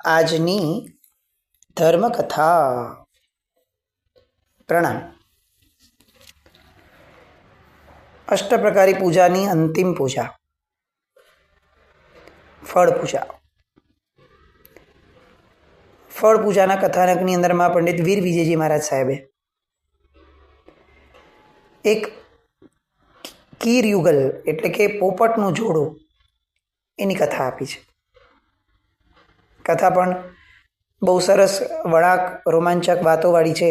આજની ધર્મકથા. પ્રણામ. અષ્ટપ્રકારી પૂજાની અંતિમ પૂજા, ફળ પૂજા. ફળ પૂજાના કથાનકની અંદરમાં પંડિત વીર વિજયજી મહારાજ સાહેબે એક કીર યુગલ એટલે કે પોપટનું જોડું એની કથા આપી છે. કથા પણ બહુ સરસ વળાંક રોમાંચક વાતોવાળી છે,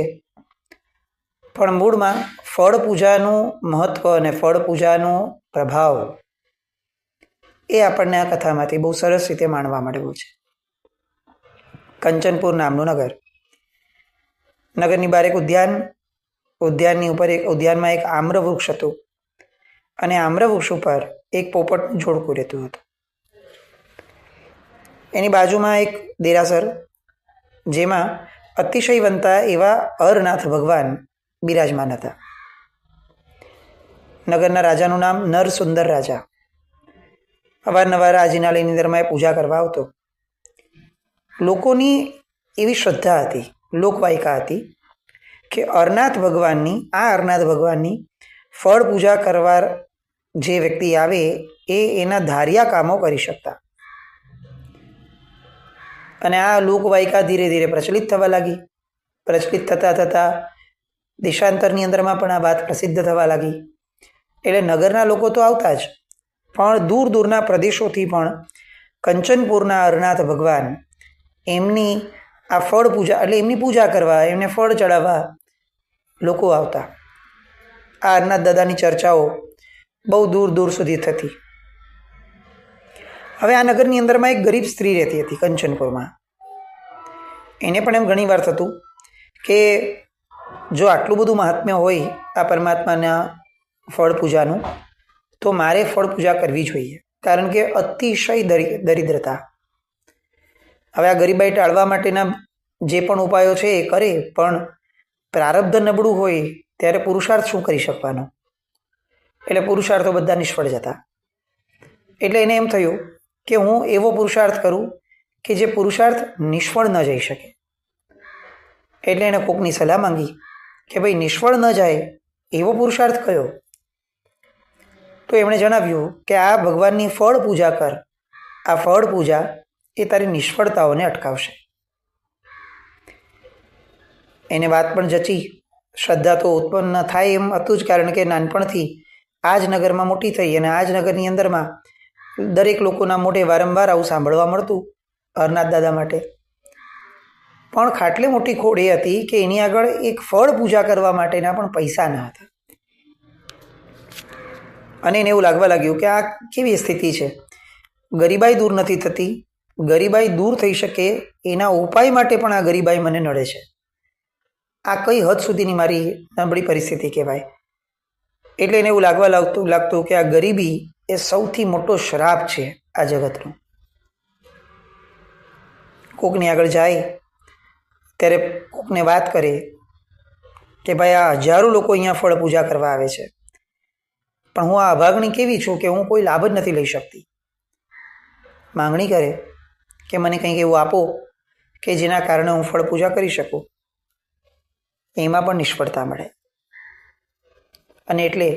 પણ મૂળમાં ફળ પૂજાનું મહત્ત્વ અને ફળ પૂજાનો પ્રભાવ એ આપણને આ કથામાંથી બહુ સરસ રીતે માણવા મળ્યું છે. કંચનપુર નામનું નગર, નગરની બહાર એક ઉદ્યાનની ઉપર ઉદ્યાનમાં એક આમ્રવૃક્ષ હતું અને આમ્રવૃક્ષ ઉપર એક પોપટનું જોડકું રહેતું હતું. એની બાજુમાં એક દેરાસર, જેમાં અતિશયવંતા એવા અરનાથ ભગવાન બિરાજમાન હતા. નગરના રાજાનું નામ નરસુંદર રાજા. અવારનવાર આ જિનાલયની અંદરમાં પૂજા કરવા આવતો. લોકોની એવી શ્રદ્ધા હતી, લોકવાયકા હતી કે અરનાથ ભગવાનની ફળ પૂજા કરવા જે વ્યક્તિ આવે એ એના ધાર્યા કામો કરી શકતા. અને આ લોકવાયકા ધીરે ધીરે પ્રચલિત થવા લાગી. પ્રચલિત થતાં થતાં દેશાંતરની અંદરમાં પણ આ વાત પ્રસિદ્ધ થવા લાગી. એટલે નગરના લોકો તો આવતા જ, પણ દૂર દૂરના પ્રદેશોથી પણ કંચનપુરના અરનાથ ભગવાન એમની આ ફળ પૂજા એટલે એમની પૂજા કરવા, એમને ફળ ચડાવવા લોકો આવતા. આ અરનાથ દાદાની ચર્ચાઓ બહુ દૂર દૂર સુધી થતી. હવે આ નગરની અંદરમાં એક ગરીબ સ્ત્રી રહેતી હતી કંચનપુરમાં. એને પણ એમ ઘણી વાર થતું કે જો આટલું બધું મહાત્મ્ય હોય આ પરમાત્માના ફળ પૂજાનું, તો મારે ફળ પૂજા કરવી જોઈએ, કારણ કે અતિશય દરિદ્રતા. હવે આ ગરીબાઈ ટાળવા માટેના જે પણ ઉપાયો છે એ કરે, પણ પ્રારબ્ધ નબળું હોય ત્યારે પુરુષાર્થ શું કરી શકવાનો? એટલે પુરુષાર્થો બધા નિષ્ફળ જતા. એટલે એને એમ થયું કે હું એવો પુરુષાર્થ કરું કે જે પુરુષાર્થ નિષ્ફળ ન જઈ શકે. એટલે એણે કોકની સલાહ માંગી કે ભાઈ નિષ્ફળ ન જાય એવો પુરુષાર્થ કયો? તો એમણે જણાવ્યું કે આ ભગવાનની ફળ પૂજા કર. આ ફળ પૂજા એ તારી નિષ્ફળતાઓને અટકાવશે. એને વાત પણ જચી. શ્રદ્ધા તો ઉત્પન્ન થાય એમ હતું જ, કારણ કે નાનપણથી આ જ નગરમાં મોટી થઈ અને આ જ નગરની અંદરમાં દરેક લોકોના મોઢે વારંવાર આવું સાંભળવા મળતું અરનાથ દાદા માટે. પણ ખાટલે મોટી ખોડ એ હતી કે એની આગળ એક ફળ પૂજા કરવા માટેના પણ પૈસા ન હતા. અને એને એવું લાગવા લાગ્યું કે આ કેવી સ્થિતિ છે, ગરીબાઈ દૂર નથી થતી, ગરીબાઈ દૂર થઈ શકે એના ઉપાય માટે પણ આ ગરીબાઈ મને નડે છે. આ કઈ હદ સુધીની મારી નબળી પરિસ્થિતિ કહેવાય. એટલે એને એવું લાગતું કે આ ગરીબી એ સૌથી મોટો શ્રાપ છે આ જગતનો. કોકની આગળ જાય ત્યારે કોકને વાત કરે કે ભાઈ આ હજારો લોકો અહીંયા ફળ પૂજા કરવા આવે છે, પણ હું આ અભાગણી કેવી છું કે હું કોઈ લાભ જ નથી લઈ શકતી. માંગણી કરે કે મને કંઈક એવું આપો કે જેના કારણે હું ફળ પૂજા કરી શકું. એમાં પણ નિષ્ફળતા મળે. અને એટલે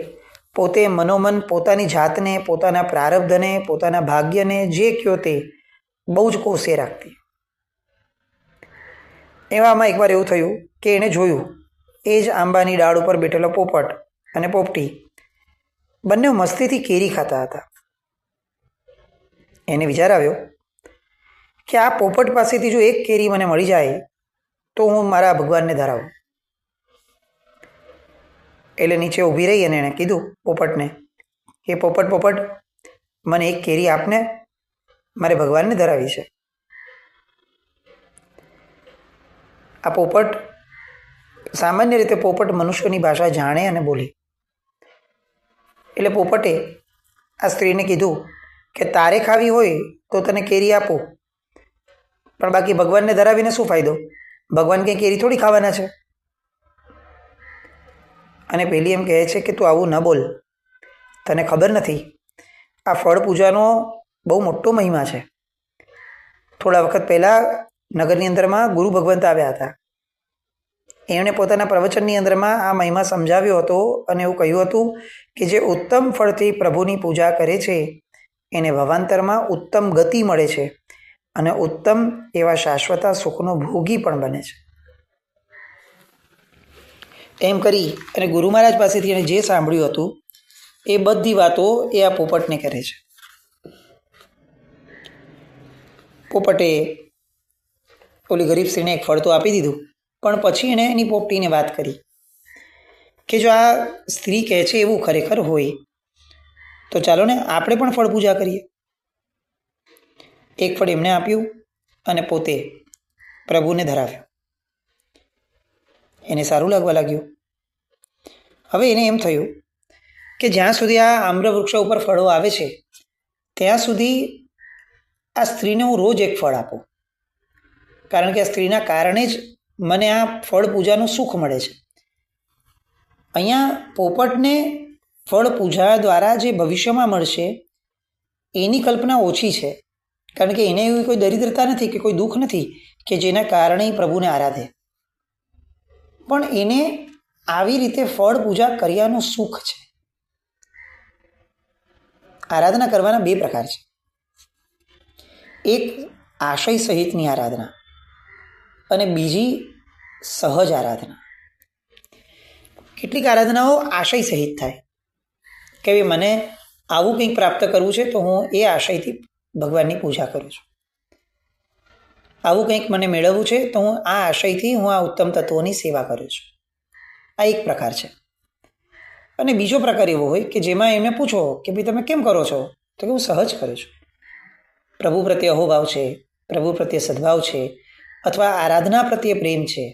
પોતે મનોમન પોતાની જાતને, પોતાના પ્રારબ્ધને, પોતાના ભાગ્યને જે કયો તે બહુ જ કોસે રાખતી. એવામાં એકવાર એવું થયું કે એણે જોયું એ જ આંબાની ડાળ ઉપર બેઠેલો પોપટ અને પોપટી બંને મસ્તીથી કેરી ખાતા હતા. એને વિચાર આવ્યો કે આ પોપટ પાસેથી જો એક કેરી મને મળી જાય તો હું મારા ભગવાનને ધરાવું. એટલે નીચે ઊભી રહી અને એણે કીધું પોપટને કે પોપટ મને એક કેરી આપને, મારે ભગવાનને ધરાવી છે. આ પોપટ સામાન્ય રીતે પોપટ મનુષ્યોની ભાષા જાણે અને બોલે. એટલે પોપટે આ સ્ત્રીને કીધું કે તારે ખાવી હોય તો તને કેરી આપું, પણ બાકી ભગવાનને ધરાવીને શું ફાયદો? ભગવાન કંઈ કેરી થોડી ખાવાના છે. અને પેલી એમ કહે છે કે તું આવું ન બોલ, તને ખબર નથી આ ફળ પૂજાનો બહુ મોટો મહિમા છે. થોડા વખત પહેલાં નગરની અંદરમાં ગુરુ ભગવંત આવ્યા હતા. એમણે પોતાના પ્રવચનની અંદરમાં આ મહિમા સમજાવ્યો હતો અને એવું કહ્યું હતું કે જે ઉત્તમ ફળથી પ્રભુની પૂજા કરે છે એને ભવાંતરમાં ઉત્તમ ગતિ મળે છે અને ઉત્તમ એવા શાશ્વત સુખનો ભોગી પણ બને છે. એમ કરી અને ગુરુ મહારાજ પાસેથી એણે જે સાંભળ્યું હતું એ બધી વાતો એ આ પોપટને કરે છે. પોપટે ઓલી ગરીબ સ્ત્રીને એક ફળ તો આપી દીધું, પણ પછી એણે એની પોપટીને વાત કરી કે જો આ સ્ત્રી કહે છે એવું ખરેખર હોય તો ચાલો ને આપણે પણ ફળ પૂજા કરીએ. એક ફળ એમને આપ્યું અને પોતે પ્રભુને ધરાવ્યું. એને સારું લાગવા લાગ્યું. હવે એને એમ થયું કે જ્યાં સુધી આ આમ્રવૃક્ષ ઉપર ફળો આવે છે ત્યાં સુધી આ સ્ત્રીને હું રોજ એક ફળ આપું, કારણ કે આ સ્ત્રીના કારણે જ મને આ ફળ પૂજાનું સુખ મળે છે. અહીંયા પોપટને ફળ પૂજા દ્વારા જે ભવિષ્યમાં મળશે એની કલ્પના ઓછી છે, કારણ કે એને એવી કોઈ દરિદ્રતા નથી કે કોઈ દુઃખ નથી કે જેના કારણે પ્રભુને આરાધે, પણ એને આવી રીતે ફળ પૂજા કર્યાનું સુખ છે. આરાધના કરવાના બે પ્રકાર છે. એક આશય સહિતની આરાધના અને બીજી સહજ આરાધના. કેટલીક આરાધનાઓ આશય સહિત થાય કે મને આવું કંઈક પ્રાપ્ત કરવું છે તો હું એ આશયથી ભગવાનની પૂજા કરું છું. આવું કંઈક મને મેળવવું છે તો હું આ આશયથી હું આ ઉત્તમ તત્વોની સેવા કરું છું. આ એક પ્રકાર છે. અને બીજો પ્રકાર એવો હોય કે જેમાં એમને પૂછો કે ભાઈ તમે કેમ કરો છો, તો કે હું સહજ કરું છું. પ્રભુ પ્રત્યે અહોભાવ છે, પ્રભુ પ્રત્યે સદભાવ છે, અથવા આરાધના પ્રત્યે પ્રેમ છે,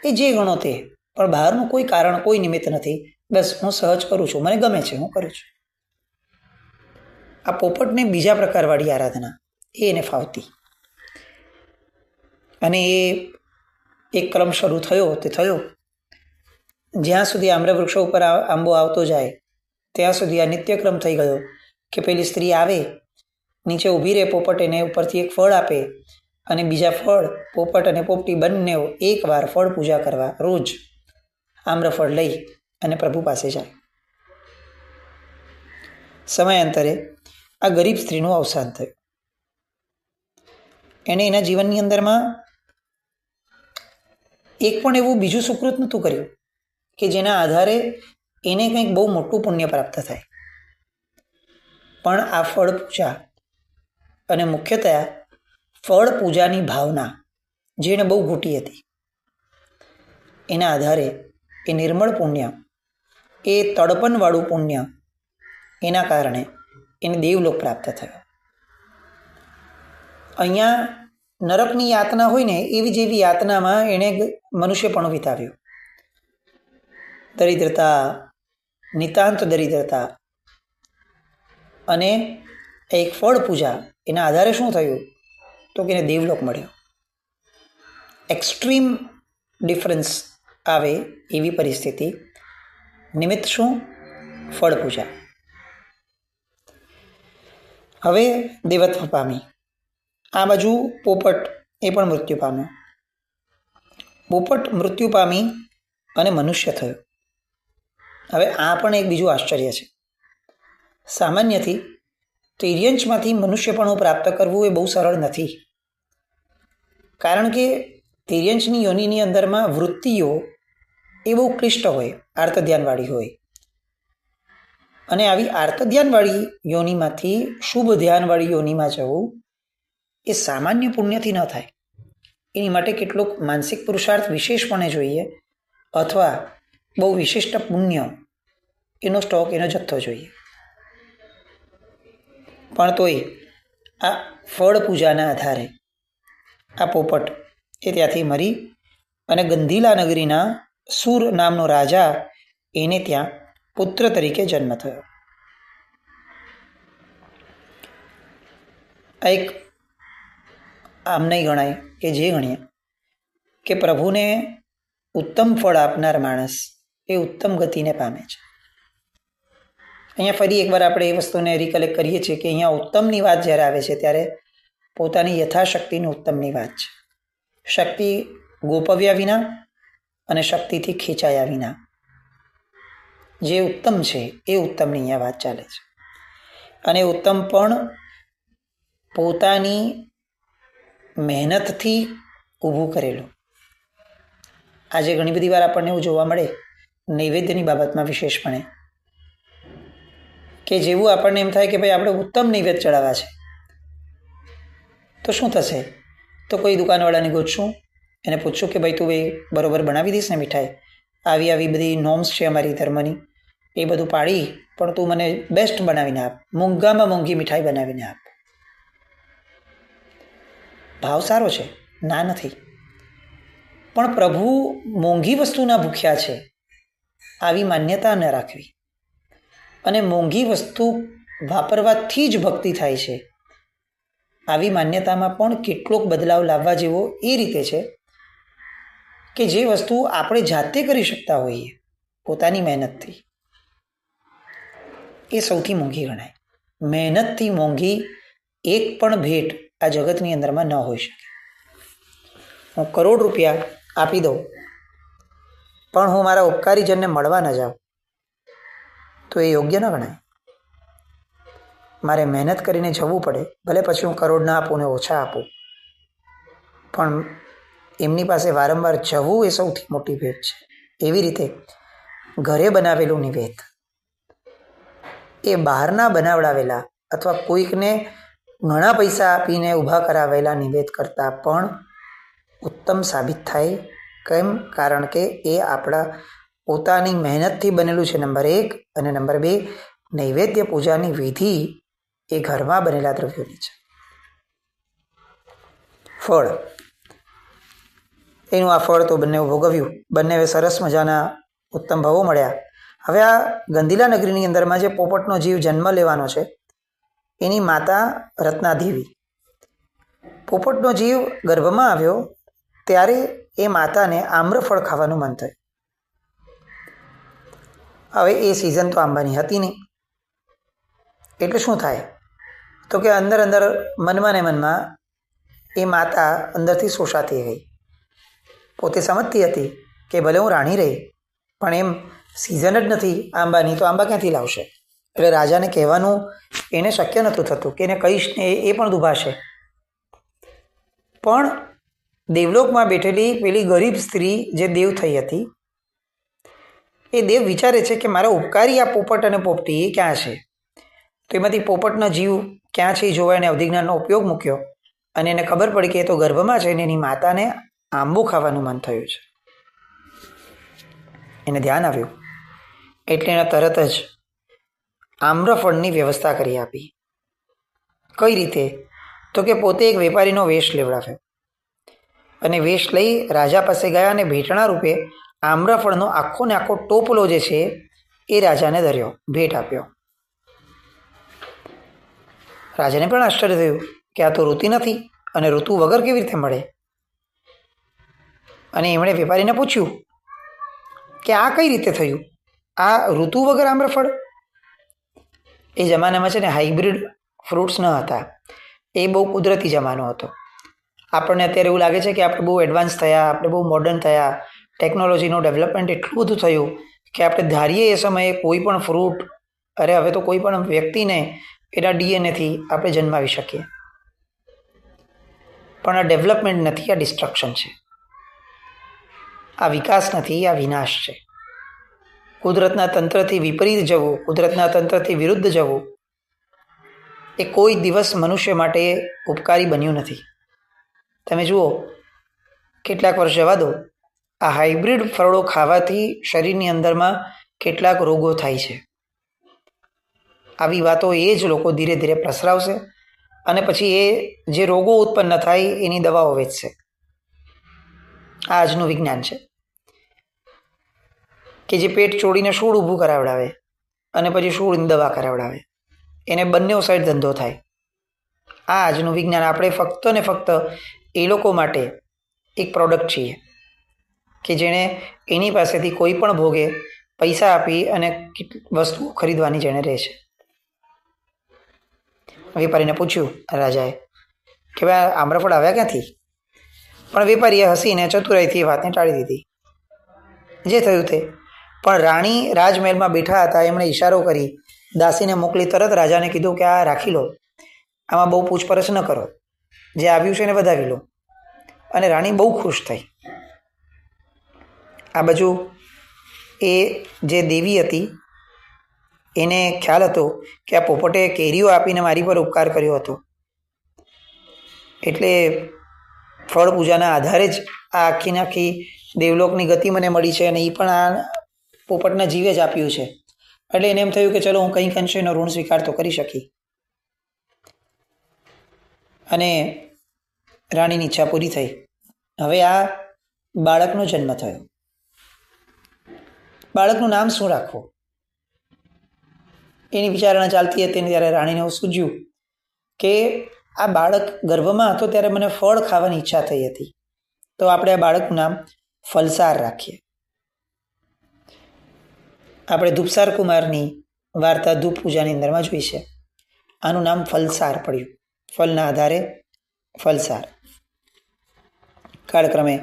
એ જે ગણો તે, પણ બહારનું કોઈ કારણ કોઈ નિમિત્ત નથી. બસ હું સહજ કરું છું, મને ગમે છે, હું કરું છું. આ પોપટને બીજા પ્રકારવાળી આરાધના એને ફાવતી, અને એ એક ક્રમ શરૂ થયો તે થયો. જ્યાં સુધી આમ્રવૃક્ષો ઉપર આંબો આવતો જાય ત્યાં સુધી આ નિત્યક્રમ થઈ ગયો કે પેલી સ્ત્રી આવે, નીચે ઊભી રહે, પોપટ એને ઉપરથી એક ફળ આપે અને બીજા ફળ પોપટ અને પોપટી બંને એકવાર ફળ પૂજા કરવા રોજ આમ્રફળ લઈ અને પ્રભુ પાસે જાય. સમયાંતરે આ ગરીબ સ્ત્રીનું અવસાન થયું. એણે એના જીવનની અંદરમાં એક પણ એવું બીજું સુકૃત નહોતું કર્યું કે જેના આધારે એને કંઈક બહુ મોટું પુણ્ય પ્રાપ્ત થાય. પણ આ ફળ પૂજા અને મુખ્યતઃ ફળ પૂજાની ભાવના જેને બહુ ઘૂંટી હતી, એના આધારે એ નિર્મળ પુણ્ય, એ તડપણવાળું પુણ્ય, એના કારણે એને દેવલોક પ્રાપ્ત થયો. અહીંયા નરકની યાતના હોય ને એવી જેવી યાતનામાં એણે મનુષ્યપણું વિતાવ્યું. દરિદ્રતા, નિતાંત દરિદ્રતા, અને એક ફળ પૂજા, એના આધારે શું થયું તો કે એને દેવલોક મળ્યો. એક્સ્ટ્રીમ ડિફરન્સ આવે એવી પરિસ્થિતિ. નિમિત્ત શું? ફળ પૂજા. હવે દેવત્વ પામી. આ બાજુ પોપટ એ પણ મૃત્યુ પામ્યો. પોપટ મૃત્યુ પામી અને મનુષ્ય થયો. હવે આ પણ એક બીજું આશ્ચર્ય છે. સામાન્યથી તિર્યંશમાંથી મનુષ્યપણું પ્રાપ્ત કરવું એ બહુ સરળ નથી, કારણ કે તિર્યંશની યોનિની અંદરમાં વૃત્તિઓ એ બહુ ક્લિષ્ટ હોય, આર્તધ્યાનવાળી હોય, અને આવી આર્તધ્યાનવાળી યોનિમાંથી શુભ ધ્યાનવાળી યોનિમાં જવું એ સામાન્ય પુણ્યથી ન થાય. એની માટે કેટલોક માનસિક પુરુષાર્થ વિશેષપણે જોઈએ, અથવા બહુ વિશિષ્ટ પુણ્ય, એનો સ્ટોક, એનો જથ્થો જોઈએ. પણ તોય આ ફળ પૂજાના આધારે આ પોપટ એ ત્યાંથી મરી અને ગંધીલા નગરીના સુર નામનો રાજા, એને ત્યાં પુત્ર તરીકે જન્મ થયો. આ એક આમ નહીં ગણાય કે જે ગણીએ કે પ્રભુને ઉત્તમ ફળ આપનાર માણસ એ ઉત્તમ ગતિને પામે છે. અહીંયા ફરી એકવાર આપણે એ વસ્તુને રિકલેક્ટ કરીએ છીએ કે અહીંયા ઉત્તમની વાત જ્યારે આવે છે ત્યારે પોતાની યથાશક્તિની ઉત્તમની વાત છે. શક્તિ ગોપવ્યા વિના અને શક્તિથી ખેંચાયા વિના જે ઉત્તમ છે એ ઉત્તમની અહીંયા વાત ચાલે છે. અને ઉત્તમ પણ પોતાની મહેનતથી ઊભું કરેલું. આજે ઘણી બધી વાર આપણને એવું જોવા મળે નૈવેદ્યની બાબતમાં વિશેષપણે કે જેવું આપણને એમ થાય કે ભાઈ આપણે ઉત્તમ નૈવેદ્ય ચડાવવા છે તો શું થશે, તો કોઈ દુકાનવાળાને ગોતશું, એને પૂછશું કે ભાઈ તું ભાઈ બરોબર બનાવી દઈશ ને મીઠાઈ, આવી આવી બધી નોર્મ્સ છે અમારી ધર્મની, એ બધું પાડી પણ તું મને બેસ્ટ બનાવીને આપ, મોંઘામાં મોંઘી મીઠાઈ બનાવીને આપ. ભાવ સારો છે, ના નથી, પણ પ્રભુ મોંઘી વસ્તુના ભૂખ્યા છે આવી માન્યતા ન રાખવી. અને મોંઘી વસ્તુ વાપરવાથી જ ભક્તિ થાય છે આવી માન્યતામાં પણ કેટલોક બદલાવ લાવવા જેવો એ રીતે છે કે જે વસ્તુ આપણે જાતે કરી શકતા હોઈએ પોતાની મહેનતથી, એ સૌથી મોંઘી ગણાય. મહેનતથી મોંઘી એક પણ ભેટ આ જગતની અંદરમાં ન હોઈ શકે. હું કરોડ રૂપિયા આપી દઉં પણ હું મારા ઉપકારીજનને મળવા ન જાઉં તો એ યોગ્ય ન ગણાય. મારે મહેનત કરીને જવું પડે, ભલે પછી હું કરોડ ના આપું ને ઓછા આપું, પણ એમની પાસે વારંવાર જવું એ સૌથી મોટી ભેટ છે. એવી રીતે ઘરે બનાવેલું નિવેદ એ બહારના બનાવડાવેલા અથવા કોઈકને ઘણા પૈસા આપીને ઊભા કરાવેલા નિવેદ કરતાં પણ ઉત્તમ સાબિત થાય. કેમ? કારણ કે એ આપણા પોતાની મહેનતથી બનેલું છે, નંબર 1, અને નંબર 2, નૈવેદ્ય પૂજાની વિધિ એ ઘરમાં બનેલા દ્રવ્યોની છે. ફળ, એનું આ ફળ તો બંને ભોગવ્યું, બંને સરસ મજાના ઉત્તમ ભાવો મળ્યા. હવે આ ગંધીલા નગરીની અંદરમાં જે પોપટનો જીવ જન્મ લેવાનો છે એની માતા રત્નાદેવી. પોપટનો જીવ ગર્ભમાં આવ્યો ત્યારે એ માતાને આમ્રફળ ખાવાનું મન થયું. હવે એ સિઝન તો આંબાની હતી નહીં, એટલે શું થાય તો કે અંદર મનમાં ને મનમાં એ માતા અંદરથી શોષાતી ગઈ. પોતે સમજતી હતી કે ભલે હું રાણી રહી પણ એમ સિઝન જ નથી આંબાની તો આંબા ક્યાંથી લાવશે. એટલે રાજાને કહેવાનું એને શક્ય નહોતું થતું કે એને કહીશ ને એ પણ દુભાશે. પણ દેવલોકમાં બેઠેલી પેલી ગરીબ સ્ત્રી જે દેવ થઈ હતી એ દેવ વિચારે છે કે મારા ઉપકારી આ પોપટ અને પોપટી એ ક્યાં છે. તો એમાંથી પોપટનો જીવ ક્યાં છે એ જોવા એને અવધિજ્ઞાનનો ઉપયોગ મૂક્યો અને એને ખબર પડી કે એ તો ગર્ભમાં છે ને એની માતાને આંબો ખાવાનું મન થયું છે. એને ધ્યાન આવ્યું એટલે એણે તરત જ આમ્રફળની વ્યવસ્થા કરી આપી. કઈ રીતે? તો કે પોતે એક વેપારીનો વેશ લેવડાવ્યો અને વેશ લઈ રાજા પાસે ગયા અને ભેટણા રૂપે આમ્રફળનો આખો ને આખો ટોપલો જે છે એ રાજાને ધર્યો, ભેટ આપ્યો. રાજાને પણ આશ્ચર્ય થયું કે આ તો ઋતુ નથી અને ઋતુ વગર કેવી રીતે મળે. અને એમણે વેપારીને પૂછ્યું કે આ કઈ રીતે થયું, આ ઋતુ વગર આમ્રફળ? એ જમાનામાં છે ને હાઇબ્રિડ ફ્રૂટ્સ ન હતા, એ બહુ કુદરતી જમાનો હતો. આપણને અત્યારે એવું લાગે છે કે આપણે બહુ એડવાન્સ થયા, આપણે બહુ મોડર્ન થયા, ટેકનોલોજીનું ડેવલપમેન્ટ એટલું બધું થયું કે આપણે ધારીએ એ સમયે કોઈ પણ ફ્રૂટ, અરે હવે તો કોઈ પણ વ્યક્તિને એના ડીએનએથી આપણે જન્માવી શકીએ. પણ આ ડેવલપમેન્ટ નથી, આ ડિસ્ટ્રક્શન છે. આ વિકાસ નથી, આ વિનાશ છે. કુદરતના તંત્રથી વિપરીત જવું, કુદરતના તંત્રથી વિરુદ્ધ જવું એ કોઈ દિવસ મનુષ્ય માટે ઉપકારી બન્યું નથી. તમે જુઓ, કેટલાક વર્ષ જવા દો, આ હાઇબ્રિડ ફળો ખાવાથી શરીરની અંદરમાં કેટલાક રોગો થાય છે. આવી વાતો એ જ લોકો ધીરે ધીરે પ્રસરાવશે અને પછી એ જે રોગો ઉત્પન્ન થાય એની દવાઓ વેચશે. આ આજનું વિજ્ઞાન છે કે જે પેટ ચોડીને શૂળ ઊભું કરાવડાવે અને પછી શૂળની દવા કરાવડાવે, એને બંને સાઈડ ધંધો થાય. આ આજનું વિજ્ઞાન. આપણે ફક્ત ને ફક્ત એ લોકો માટે એક પ્રોડક્ટ છીએ કે જેણે એની પાસેથી કોઈ પણ ભોગે પૈસા આપી અને વસ્તુ ખરીદવાની જેણે રહે છે. વેપારીને પૂછ્યું રાજાએ કે ભાઈ આમ્રફળ આવ્યા ક્યાંથી? પણ વેપારીએ હસીને ચતુરાઈથી વાતને ટાળી દીધી. જે થયું તે. પણ રાણી રાજમહેલમાં બેઠા હતા, એમણે ઈશારો કરી દાસીને મોકલી તરત રાજાને કીધું કે આ રાખી લો, આમાં બહુ પૂછપરછ ન કરો, જે આવ્યું છે એને વધાવી લો. અને રાણી બહુ ખુશ થઈ. આ બાજુ એ જે દેવી હતી એને ખ્યાલ હતો કે આ પોપટે કેરીઓ આપીને મારી પર ઉપકાર કર્યો હતો, એટલે ફળ પૂજાના આધારે જ આ આખી દેવલોકની ગતિ મને મળી છે, અને એ પણ આ પોપટના જીવે જ આપ્યું છે. એટલે એને એમ થયું કે ચલો હું કંઈક અંશે એનો ઋણ સ્વીકાર તો કરી શકી. અને રાણીની ઈચ્છા પૂરી થઈ. હવે આ બાળકનો જન્મ થયો. બાળકનું નામ શું રાખવું એની વિચારણા ચાલતી હતી. ત્યારે રાણીને એવું સૂઝ્યું કે આ બાળક ગર્ભમાં હતો ત્યારે મને ફળ ખાવાની ઈચ્છા થઈ હતી, તો આપણે આ બાળકનું નામ ફલસાર રાખીએ. આપણે ધૂપસાર કુમારની વાર્તા ધૂપ પૂજાની અંદરમાં જોઈ છે. આનું નામ ફલસાર પડ્યું. ફલના આધારે ફલસાર. કાળક્રમે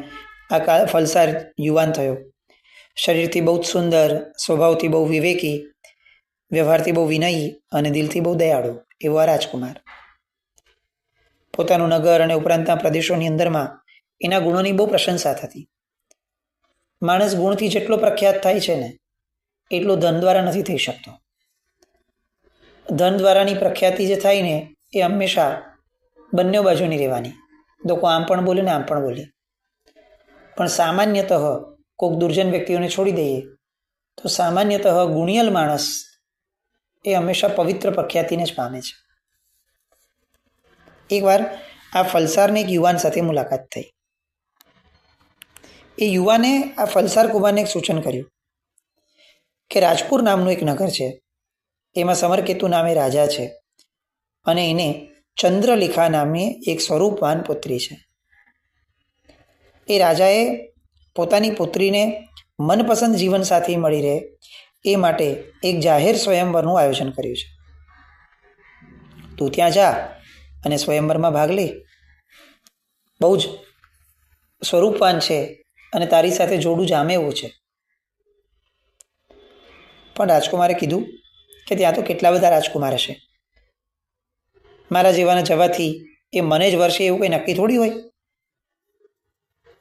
આ ફલસાર યુવાન થયો. શરીરથી બહુ જ સુંદર, સ્વભાવથી બહુ વિવેકી, વ્યવહારથી બહુ વિનયી અને દિલથી બહુ દયાળુ એવો આ રાજકુમાર. પોતાનું નગર અને ઉપરાંતના પ્રદેશોની અંદરમાં એના ગુણોની બહુ પ્રશંસા થતી. માણસ ગુણથી જેટલો પ્રખ્યાત થાય છે ને એટલો ધન દ્વારા નથી થઈ શકતો. ધન દ્વારાની પ્રખ્યાતિ જે થાય ને એ હંમેશા બંને બાજુની રહેવાની. લોકો આમ પણ બોલે ને આમ પણ બોલે. પણ સામાન્યતઃ કોઈક દુર્જન વ્યક્તિઓને છોડી દઈએ તો સામાન્યતઃ ગુણિયલ માણસ એ હંમેશા પવિત્ર પ્રખ્યાતિને જ પામે છે. એકવાર આ ફલસારને એક યુવાન સાથે મુલાકાત થઈ. એ યુવાને આ ફલસાર કુમારને એક સૂચન કર્યું કે રાજપુર નામનું એક નગર છે, એમાં સમરકેતુ નામે રાજા છે, અને એને ચંદ્રલેખા નામની એક સ્વરૂપવાન પુત્રી છે. એ રાજાએ પોતાની પુત્રીને મનપસંદ જીવનસાથી મળી રહે એ માટે એક જાહેર સ્વયંવરનું આયોજન કર્યું છે. તું ત્યાં જા અને સ્વયંવરમાં ભાગ લે. બહુ જ સ્વરૂપવાન છે અને તારી સાથે જોડું જામે એવું છે. પણ રાજકુમારે કીધું કે ત્યાં તો કેટલા બધા રાજકુમાર હશે, મારા જેવાના જવાથી એ મને જ વર્ષે એવું કંઈ નક્કી થોડી હોય.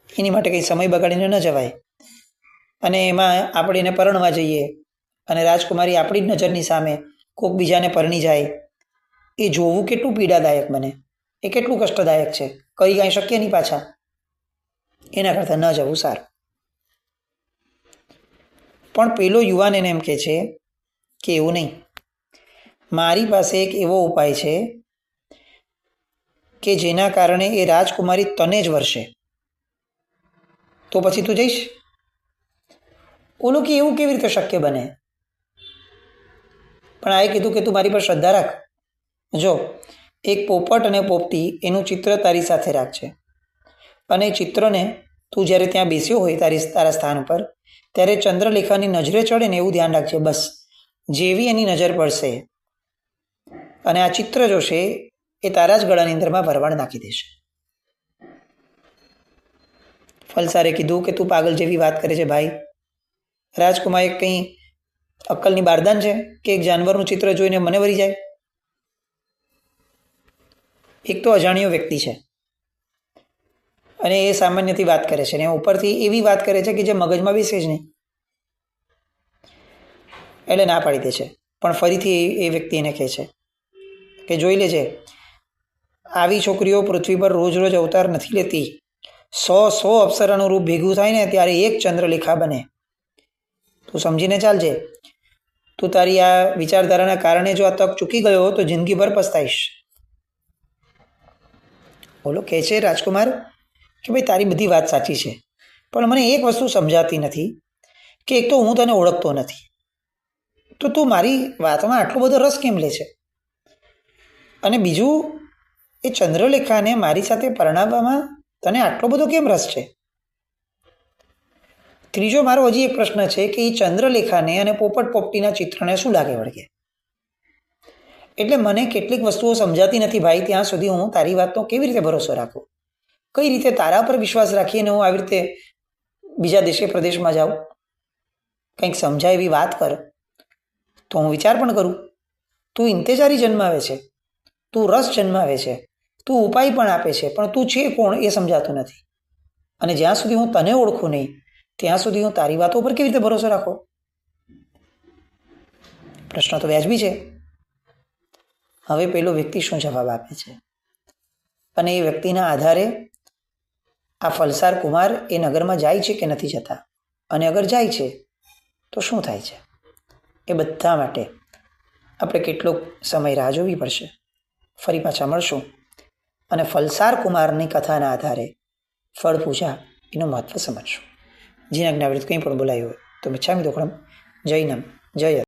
એની માટે કંઈ સમય બગાડીને ન જવાય. અને એમાં આપણે એને પરણવા જઈએ અને રાજકુમારી આપણી જ નજરની સામે કોઈક બીજાને પરણી જાય, એ જોવું કેટલું પીડાદાયક બને, એ કેટલું કષ્ટદાયક છે. કંઈ કાંઈ શક્ય નહીં પાછા. એના કરતાં ન જવું સારું. પણ પેલો યુવાન એને એમ કહે છે કે એવું નહીં, મારી પાસે એક એવો ઉપાય છે કે જેના કારણે એ રાજકુમારી તને જ વરસે, તો પછી તું જઈશ? ઓલું કે એવું કેવી રીતે શક્ય બને? પણ આએ કીધું કે તું મારી પર શ્રદ્ધા રાખ. જો એક પોપટ અને પોપટી એનું ચિત્ર તારી સાથે રાખજે, અને એ ચિત્રને તું જ્યારે ત્યાં બેસ્યો હોય તારા સ્થાન ઉપર, ત્યારે ચંદ્રલેખાની નજરે ચડે ને એવું ધ્યાન રાખજે. બસ જેવી એની નજર પડશે અને આ ચિત્ર જોશે એ તારા જ ગળાની અંદરમાં ભરવાડ નાખી દેશે. ફલસારે કીધું કે તું પાગલ જેવી વાત કરે છે ભાઈ. રાજકુમાર કંઈ અક્કલની બારદાન છે કે એક જાનવરનું ચિત્ર જોઈને મને વરી જાય? એક તો અજાણ્યો વ્યક્તિ છે અને એ સામાન્યથી વાત કરે છે, ને ઉપરથી એવી વાત કરે છે કે જે મગજમાં બેસે જ નહીં. એટલે ના પાડી દે છે. પણ ફરીથી એ વ્યક્તિ એને કહે છે કે જોઈ લેજે, આવી છોકરીઓ પૃથ્વી પર રોજ રોજ અવતાર નથી લેતી. 100 અપ્સરાનું રૂપ ભેગું થાય ને ત્યારે એક ચંદ્રલેખા બને. તું સમજીને ચાલજે. તું તારી આ વિચારધારાના કારણે જો આ તક ચૂકી ગયો તો જિંદગીભર પસ્તાઈશ. બોલો કહે છે રાજકુમાર કે ભાઈ તારી બધી વાત સાચી છે, પણ મને એક વસ્તુ સમજાતી નથી કે એક તો હું તને ઓળખતો નથી, તો તું મારી વાતમાં આટલો બધો રસ કેમ લે છે? અને બીજું, એ ચંદ્રલેખાને મારી સાથે પરણાવવામાં તને આટલો બધો કેમ રસ છે? ત્રીજો મારો હજી એક પ્રશ્ન છે કે એ ચંદ્રલેખાને અને પોપટ પોપટીના ચિત્રને શું લાગે વળગે? એટલે મને કેટલીક વસ્તુઓ સમજાતી નથી ભાઈ, ત્યાં સુધી હું તારી વાતનો કેવી રીતે ભરોસો રાખું? કઈ રીતે તારા પર વિશ્વાસ રાખીને હું આવી રીતે બીજા દેશે પ્રદેશમાં જાઉં? કંઈક સમજાય એવી વાત કર તો હું વિચાર પણ કરું. તું ઇંતેજારી જન્માવે છે, તું રસ જન્માવે છે, તું ઉપાય પણ આપે છે, પણ તું છે કોણ એ સમજાતું નથી. અને જ્યાં સુધી હું તને ઓળખું નહીં ત્યાં સુધી હું તારી વાતો પર કેવી રીતે ભરોસો રાખો? પ્રશ્ન તો વ્યાજબી છે. હવે પેલો વ્યક્તિ શું જવાબ આપે છે? અને એ વ્યક્તિના આધારે આ ફલસાર કુમાર એ નગરમાં જાય છે કે નથી જતા, અને અગર જાય છે તો શું થાય છે? એ બધા માટે આપણે કેટલોક સમય રાહ જોવી પડશે. ફરી પાછા મળશું અને ફલસાર કુમારની કથાના આધારે ફળ પૂજા એનું મહત્વ સમજશું. જીના જ્ઞાવૃત કંઈ પણ બોલાયું હોય તો મિચ્છામિ દુક્કડમ. જય નમ, જય